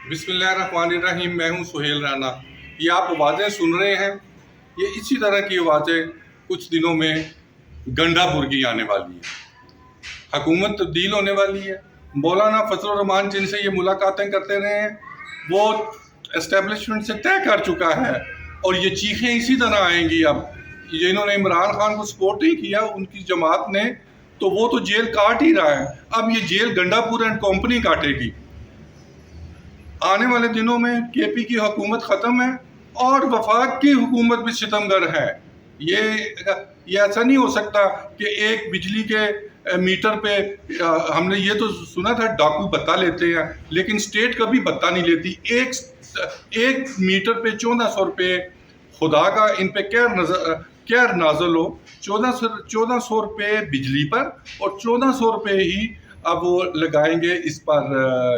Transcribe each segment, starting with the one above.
बिस्मिल्लाहिर्रहमानिर्रहीम। मैं हूं सुहेल राना। ये आप आवाज़ें सुन रहे हैं, ये इसी तरह की आवाज़ें कुछ दिनों में गंडापुर की आने वाली है। हुकूमत तब्दील होने वाली है। मौलाना फजल रहमान जिनसे ये मुलाकातें करते रहे हैं, वो एस्टेब्लिशमेंट से तय कर चुका है और ये चीखें इसी तरह आएंगी। अब जिन्होंने इमरान खान को सपोर्ट नहीं किया, उनकी जमात ने, तो वो तो जेल काट ही रहा है। अब ये जेल गंडापुर एंड कंपनी काटेगी। आने वाले दिनों में केपी की हुकूमत ख़त्म है और वफाक की हुकूमत भी सितमगर है। ये ऐसा नहीं हो सकता कि एक बिजली के मीटर पे हमने ये तो सुना था डाकू बत्ता लेते हैं, लेकिन स्टेट कभी बत्ता नहीं लेती। एक मीटर पे 1400 रुपये, खुदा का इन पे क्या नाजल हो। 1400 रुपये बिजली पर और 1400 रुपये ही अब वो लगाएंगे इस पर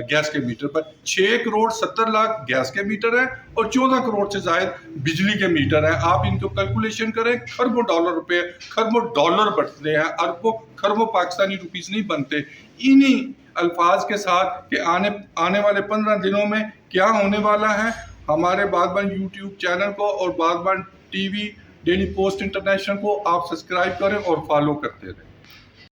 गैस के मीटर पर। 6 करोड़ 70 लाख गैस के मीटर है और 14 करोड़ से ज़ायद बिजली के मीटर है। आप इनको कैलकुलेशन करें, खरबों डॉलर बढ़ते हैं, अरबों खरबों पाकिस्तानी रुपीस नहीं बनते। इन्हीं अल्फाज के साथ कि आने वाले 15 दिनों में क्या होने वाला है, हमारे बागबान यूट्यूब चैनल को और बागबान टीवी, डेली पोस्ट इंटरनेशनल को आप सब्सक्राइब करें और फॉलो करते रहें।